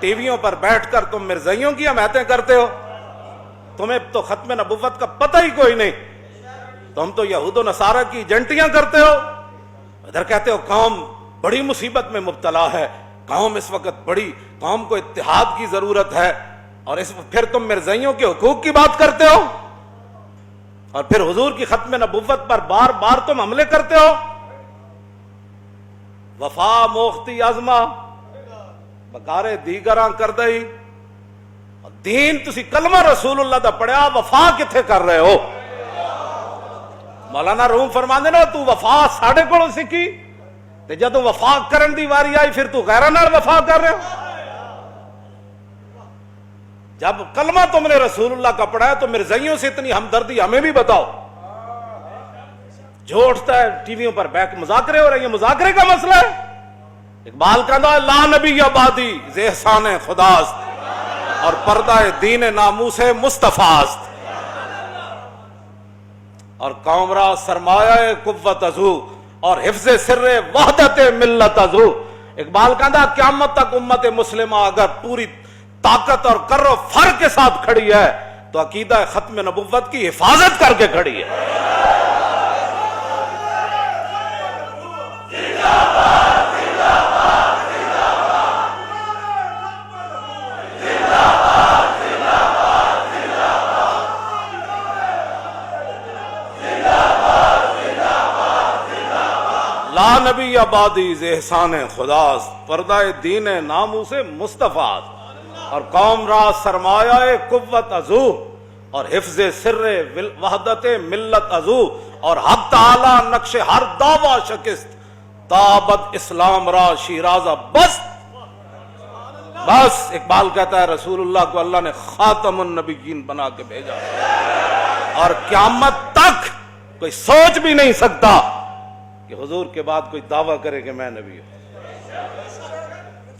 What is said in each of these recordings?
T ویوں پر بیٹھ کر تم مرزائیوں کی حمایتیں کرتے ہو، تمہیں تو ختم نبوت کا پتہ ہی کوئی نہیں، تم تو یہود و نصارہ کی ایجنٹیاں کرتے ہو، ادھر کہتے ہو قوم بڑی مصیبت میں مبتلا ہے، قوم اس وقت قوم کو اتحاد کی ضرورت ہے، اور پھر تم مرزائیوں کے حقوق کی بات کرتے ہو، اور پھر حضور کی ختم نبوت پر بار بار تم حملے کرتے ہو۔ وفا موختی عظمہ بکارے دیگراں کردئی، دین تسی کلمہ رسول اللہ دا پڑھیا، وفا کتھے کر رہے ہو؟ مولانا روم فرماندے نا تو وفا ساڑھے کولوں سیکھی تے جدوں وفا کرن دی واری آئی پھر تو غیراں نال وفا کر رہے ہو۔ جب کلمہ تم نے رسول اللہ کا پڑھا ہے تو مرزائیوں سے اتنی ہمدردی ہمیں بھی بتاؤ۔ جو اٹھتا ہے ٹی ویوں پر بیک مذاکرے ہو رہے ہیں، یہ مذاکرے کا مسئلہ ہے۔ اقبال کہتا ہے لا نبی آبادی ز احسان خداست، اور پردہ دین ناموس مصطفیٰ است، اور قوم را سرمایہ قوت ازو، اور حفظ سر وحدت ملت ازو۔ اقبال کہتا ہے قیامت تک امت مسلمہ اگر پوری طاقت اور کر و فر کے ساتھ کھڑی ہے تو عقیدہ ختم نبوت کی حفاظت کر کے کھڑی ہے۔ لا نبی آبادی ز احسان خداست، پردہ دین ناموس مصطفیٰ، اور قوم را سرمایہ قوت ازو، اور حفظ سر وحدت ملت ازو، اور حق تعالی نقش ہر دعویٰ شکست، تابت اسلام را شیرازہ بس۔ بس اقبال کہتا ہے رسول اللہ کو اللہ نے خاتم النبیین بنا کے بھیجا، اور قیامت تک کوئی سوچ بھی نہیں سکتا کہ حضور کے بعد کوئی دعویٰ کرے کہ میں نبی ہوں۔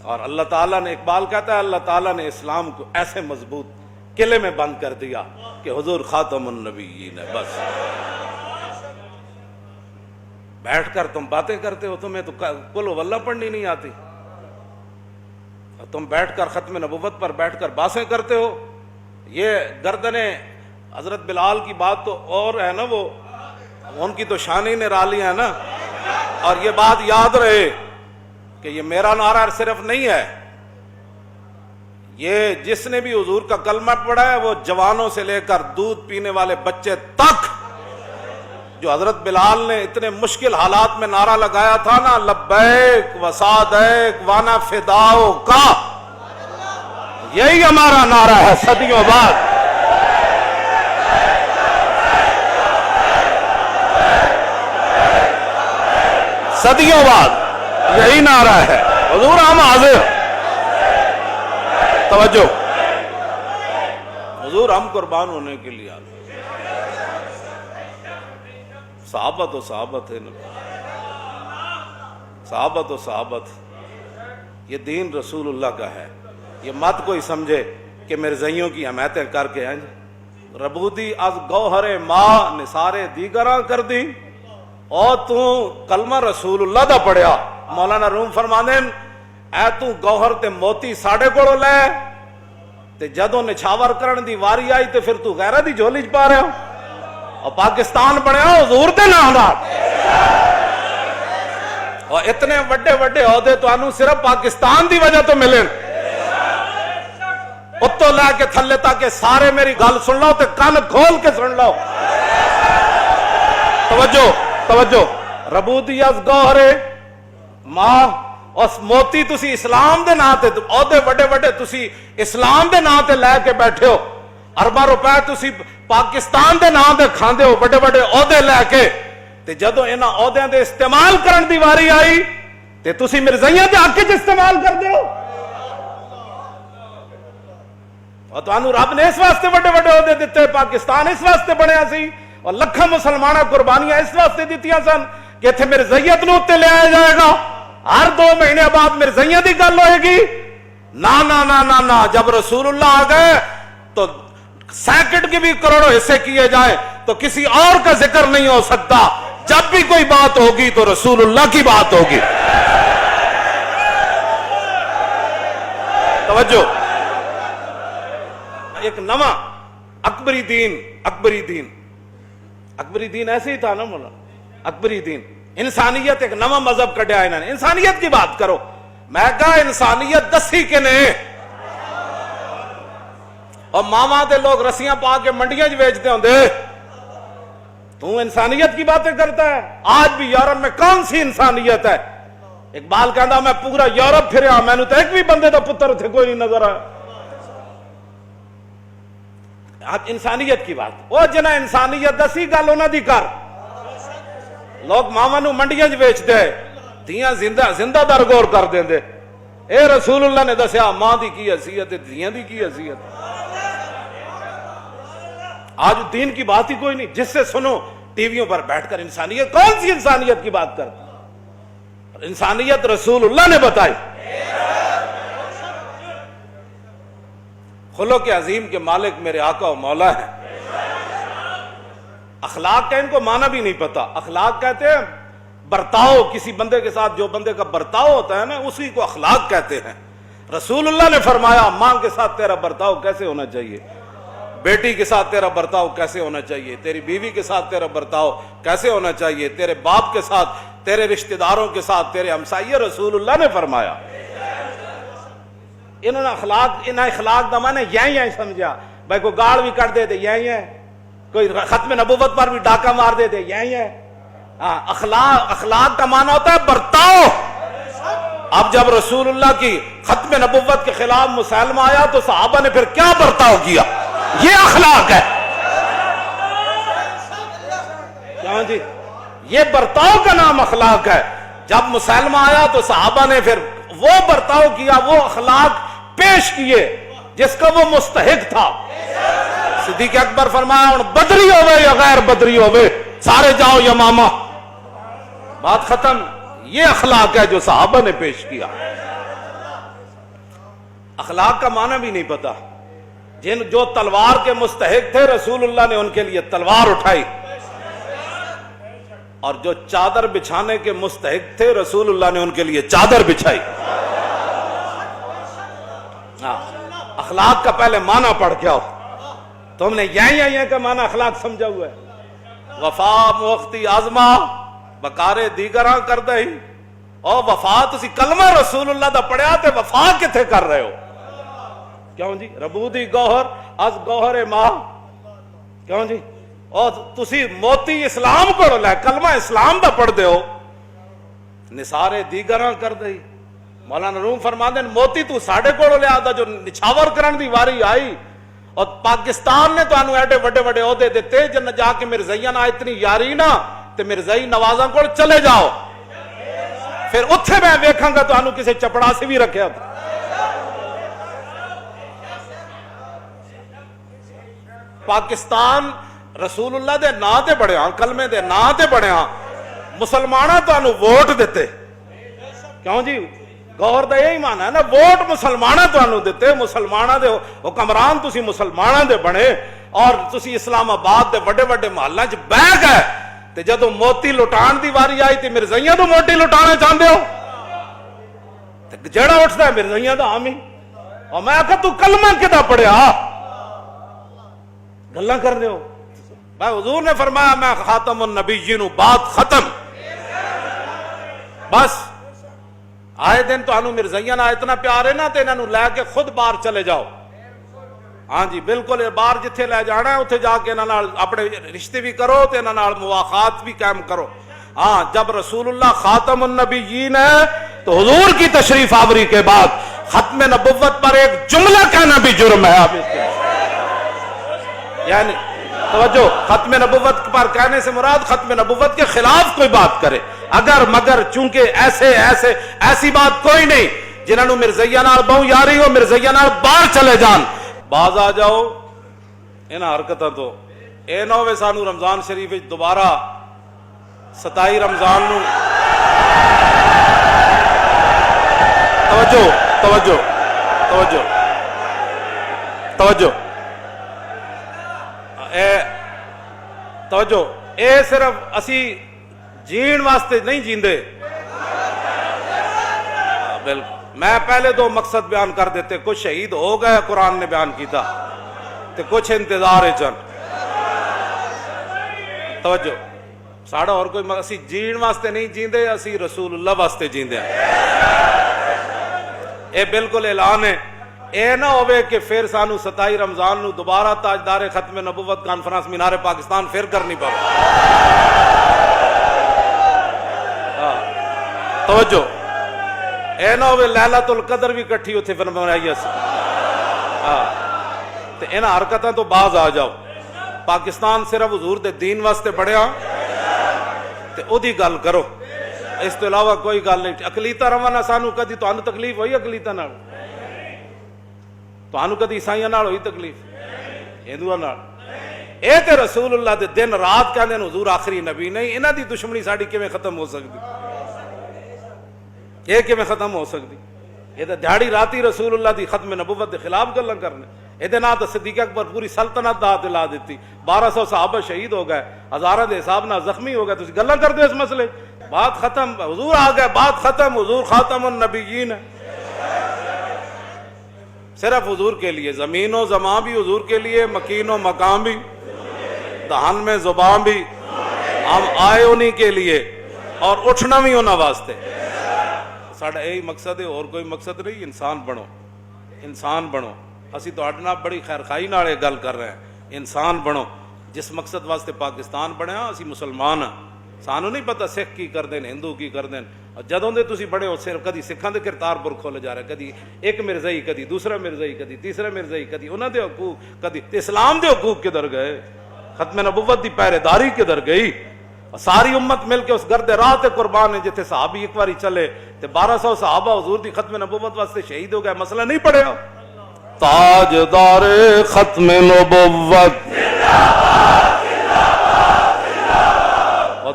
اور اللہ تعالیٰ نے، اقبال کہتا ہے اللہ تعالیٰ نے اسلام کو ایسے مضبوط قلعے میں بند کر دیا کہ حضور خاتم النبیین ہے۔ بس بیٹھ کر تم باتیں کرتے ہو، تمہیں تو قل ہو اللہ پڑھنی نہیں آتی، تم بیٹھ کر ختم نبوت پر بیٹھ کر باتیں کرتے ہو۔ یہ گردنیں حضرت بلال کی بات تو اور ہے نا، وہ ان کی تو شان ہی نرالی ہے نا۔ اور یہ بات یاد رہے کہ یہ میرا نعرہ صرف نہیں ہے، یہ جس نے بھی حضور کا کلمہ پڑھا ہے وہ جوانوں سے لے کر دودھ پینے والے بچے تک، جو حضرت بلال نے اتنے مشکل حالات میں نعرہ لگایا تھا نا، لبیک وسعدیک وانا فداؤ کا، یہی ہمارا نعرہ ہے صدیوں بعد۔ صدیوں بعد یہی نعرہ ہے، حضور ہم حاضر، توجہ، حضور ہم قربان ہونے کے لیے آئے۔ صحابت و صحابت ہے، صحابت و صحابت، یہ دین رسول اللہ کا ہے۔ یہ مت کوئی سمجھے کہ مرزائیوں کی حمایتیں کر کے ہیں ربودی از گوہر ماں نثارے دیگراں کر دی، اور تو کلمہ رسول اللہ دا پڑھیا۔ مولانا روم فرماندے اے تو گوہر تے موتی ساڑھے کولوں لے تے جدوں نچھاور کرن دی واری آئی تے پھر تو غیرہ دی جھولی چ پا رہے ہو، اور پاکستان بنیا حضور دے نام نال، اور اتنے وڈے وڈے عہدے تانوں صرف پاکستان دی وجہ تو ملے۔ اتوں لے کے تھلے تک سارے میری گل سن لو تے کان کھول کے سن لو، توجہ توجہ، ربودی از گوہرے ماں، اس موتی تسی اسلام دے نام تے عہدے وڈے وڈے تسی اسلام دے نام تے لے کے بیٹھے ہو، ارباں روپے تسی پاکستان دے نام تے کھاندے ہو بڑے بڑے عہدے لے کے، تے جدوں انہاں عہدیاں دے استعمال کرن دی واری آئی تے تسی مرزائیاں دے حق وچ استعمال کردے ہو۔ اور تانوں رب نے اس واسطے بڑے بڑے عہدے دیتے، پاکستان اس واسطے بنیا سی، اور لکھاں مسلماناں قربانیاں اس واسطے دیتیاں سن کہ اتنے مرزائیت نو تے لے آیا جائے گا، ہر 2 مہینے بعد مرزائیت دی گل ہوئے گی۔ نا نا نا نا نا، جب رسول اللہ آ گئے تو سیکنڈ کے بھی کروڑوں حصے کیے جائیں تو کسی اور کا ذکر نہیں ہو سکتا، جب بھی کوئی بات ہوگی تو رسول اللہ کی بات ہوگی۔ توجہ، ایک نواں اکبری دین، اکبری دین ایسے ہی تھا نا مولا، اکبری دین انسانیت، ایک نواں مذہب کڈیا انہوں نے، انسانیت کی بات کرو، میں کہا انسانیت دسی کے نے، اور ماما دے لوگ رسیاں پا کے منڈیاں بیچتے ہوں دے، تو انسانیت کی باتیں کرتا ہے؟ آج بھی یورپ میں کون سی انسانیت ہے؟ اقبال کہندا میں پورا یورپ پھریا، میں نے تو ایک بھی بندے دا پتر تھے کوئی نہیں نظر آیا۔ آج انسانیت کی بات، وہ جنہ انسانیت دسی گل انہاں دی کر، لوگ ماما نو منڈیاں بیچتے ہیں، دیاں زندہ در غور کر دیں دے، اے رسول اللہ نے دسیا ماں دی کی حیثیت ہے، دیاں دی کی حیثیت ہے۔ آج دین کی بات ہی کوئی نہیں، جس سے سنو ٹی ویوں پر بیٹھ کر انسانیت، کون سی انسانیت کی بات کرتا؟ انسانیت رسول اللہ نے بتائی۔ خلق عظیم کے مالک میرے آقا و مولا ہے۔ اخلاق کا ان کو معنی بھی نہیں پتا، اخلاق کہتے ہیں برتاؤ، کسی بندے کے ساتھ جو بندے کا برتاؤ ہوتا ہے نا اسی کو اخلاق کہتے ہیں۔ رسول اللہ نے فرمایا ماں کے ساتھ تیرا برتاؤ کیسے ہونا چاہیے، بیٹی کے ساتھ تیرا برتاؤ کیسے ہونا چاہیے، تیری بیوی کے ساتھ تیرا برتاؤ کیسے ہونا چاہیے، تیرے باپ کے ساتھ، تیرے رشتہ داروں کے ساتھ، تیرے ہمسائیے، رسول اللہ نے فرمایا۔ انہوں نے اخلاق دا معنی یہی سمجھا، بھائی کوئی گاڑ بھی کر دے دے یہی ہے، کوئی ختم نبوت پر بھی ڈاکہ مار دے دے یہی ہے۔ اخلاق کا معنی ہوتا ہے برتاؤ۔ اب جب رسول اللہ کی ختم نبوت کے خلاف مسلمہ آیا تو صحابہ نے پھر کیا برتاؤ کیا؟ یہ اخلاق ہے۔ کیوں جی؟ یہ برتاؤ کا نام اخلاق ہے۔ جب مسلمہ آیا تو صحابہ نے پھر وہ برتاؤ کیا، وہ اخلاق پیش کیے جس کا وہ مستحق تھا۔ صدیق اکبر فرمایا ہن بدری ہوئے یا غیر بدری ہوئے سارے جاؤ یمامہ، بات ختم۔ یہ اخلاق ہے جو صحابہ نے پیش کیا۔ اخلاق کا معنی بھی نہیں پتا، جو تلوار کے مستحق تھے رسول اللہ نے ان کے لیے تلوار اٹھائی، اور جو چادر بچھانے کے مستحق تھے رسول اللہ نے ان کے لیے چادر بچھائی۔ اخلاق کا پہلے معنی پڑھ کے آؤ، تم نے یہی کا معنی اخلاق سمجھا ہوا ہے۔ وفا موختی آزما بکارے دیگراں کر دئی، اور وفا تسی کلمہ رسول اللہ دا پڑھیا تے وفا کتھے کر رہے ہو؟ کیوں جی؟ ربودی گوہر از گوہر ماں، کیوں جی؟ اور تسی موتی اسلام کو لے کلمہ اسلام دا پڑھ دے ہو، نثارے دیگراں کر دئی۔ مولانا روم فرماندے ہیں موتی تو ساڑھے کوڑو لے آدھا جو نچھاور کرن دی واری آئی، اور پاکستان نے تو انہوں ایڈے وڈے وڈے عہدے دیتے جن جا کے مرزائیاں نہ اتنی یاری نہ تے مرزائی نوازاں کو چلے جاؤ، پھر اتھے میں ویکھاں گا تو انہوں کسی چپڑا سے بھی رکھے تھا۔ پاکستان رسول اللہ دے نا تے بڑے ہاں، کلمے دے نا تے بڑے ہاں، مسلمانہ تو انہوں ووٹ دیتے، کیوں جی؟ گور دا یہی معنی ہے نا، ووٹ مسلمانہ تو انہوں دیتے، مسلمانہ دے حکمران تسی مسلمانہ دے بنے، اور تسی اسلام آباد دے وڈے وڈے محلہ چ بہ گئے تے جدو موتی لٹان دی واری آئی تے مرزائیاں تو موتی لٹانا چاہتے ہو، جڑا اٹھتا ہے مرزائیاں دا حامی، اور میں آکھا تو کلمہ کدا پڑھیا گلاں کر دے ہو؟ بھائی حضور نے فرمایا میں خاتم النبیین، بات ختم۔ بس آئے دن تو انہوں مرزائیاں نہ اتنا پیار ہے نا تے انہوں لے کے خود باہر چلے جاؤ۔ ہاں جی بالکل، باہر جتھے لے جانا ہے اتھے جا کے انہوں اپنے رشتے بھی کرو تے انہوں مواخات بھی قائم کرو۔ ہاں جب رسول اللہ خاتم النبیین ہے تو حضور کی تشریف آوری کے بعد ختم نبوت پر ایک جملہ کہنا بھی جرم ہے۔ آپ اس کے یعنی توجہ، ختم نبوت پر کہنے سے مراد ختم نبوت کے خلاف کوئی بات کرے، اگر مگر چونکہ ایسی بات کوئی نہیں جنہوں مرزائیاں نال بہو یاری ہو، مرزائیاں نال باہر چلے جان، باز آ جاؤ انہاں حرکتاں تو۔ اے نہ ہوئے سانو رمضان شریف دوبارہ 27 رمضان نو توجہ توجہ توجہ توجہ توجہ، اے صرف اسی جین واسطے نہیں جیندے، بالکل میں پہلے دو مقصد بیان کر دیتے، کچھ شہید ہو گئے قرآن نے بیان کیتا تے کچھ انتظار چن توجہ ساڑا اور کوئی اسی جین واسطے نہیں جیندے، اسی رسول اللہ واسطے جیندے ہیں۔ اے بالکل اعلان ہے، اے نہ ہوئے کہ پھر سانو 27 رمضان نو دوبارہ تاجدار ختم نبوت کانفرنس مینار پاکستان پھر کرنی پاؤ۔ توجہ اے نہ ہوئے لیلۃ القدر بھی کٹھی اتھے پھر بنائی اس تے انہاں حرکتاں تو باز آ جاؤ۔ پاکستان صرف حضور دے دین واسطے بڑھیا تے او دی گل کرو، اس تو علاوہ کوئی گل نہیں۔ اقلیتاں روانا سانو کدی تانوں تکلیف ہوئی اقلیتاں نال؟ تانوں کدی عیسائیاں نال ہوئی تکلیف؟ ہندوؤں نال؟ اے تے رسول اللہ دے دن رات کہندے نے حضور آخری نبی نہیں، انہاں دی دشمنی ساڈی کیویں ختم ہو سکدی؟ یہ کیویں ختم ہو سکدی؟ یہ تے دیہڑی راتی رسول اللہ دی ختم نبوت دے خلاف گلاں کرنے۔ یہ نام تو صدیق اکبر پوری سلطنت دا دلا دیتی، 1200 صحابہ شہید ہو گئے، ہزاراں دے حساب نہ زخمی ہو گئے، تسی گلاں کر دو اس مسئلے؟ بات ختم، حضور آ گئے، بات ختم، حضور خاتم النبیین ہے۔ صرف حضور کے لیے، زمین و زمان بھی حضور کے لیے، مکین و مقام بھی، دہن میں زبان بھی، ہم آئے انہی کے لیے اور اٹھنا بھی انہاں واسطے۔ ساڑھا یہی مقصد ہے، اور کوئی مقصد نہیں۔ انسان بنو، انسان بنو۔ اسی تو اڈنا بڑی خیرخائی نال یہ گل کر رہے ہیں، انسان بنو۔ جس مقصد واسطے پاکستان بنیا اسی مسلمان ہاں، سانو نہیں پتہ سکھ کی کر دین، ہندو کی کر دین۔ جدوں دے تسی بڑے ہو صرف کدی سکھاں دے کرتارپور کھول جا رہے، کدی ایک مرزائی، کدی دوسرا مرزائی، کدی تیسرا مرزائی، کدی انہاں دے حقوق، کدی اسلام دے حقوق کدھر گئے؟ ختم نبوت دی پہرے داری کدھر گئی؟ ساری امت مل کے اس گرد راہ تے قربان ہے جتھے صحابی ایک باری چلے تے 1200 صحابہ حضور دی ختم نبوت واسطے شہید ہو گئے، مسئلہ نہیں پڑھیا؟ تاجدار ختم نبوت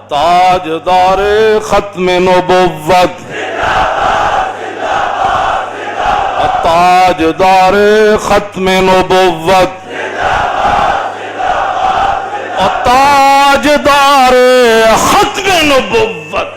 تاجدار ختم نبوت تاجدار ختم نبوت تاجدار ختم نبوت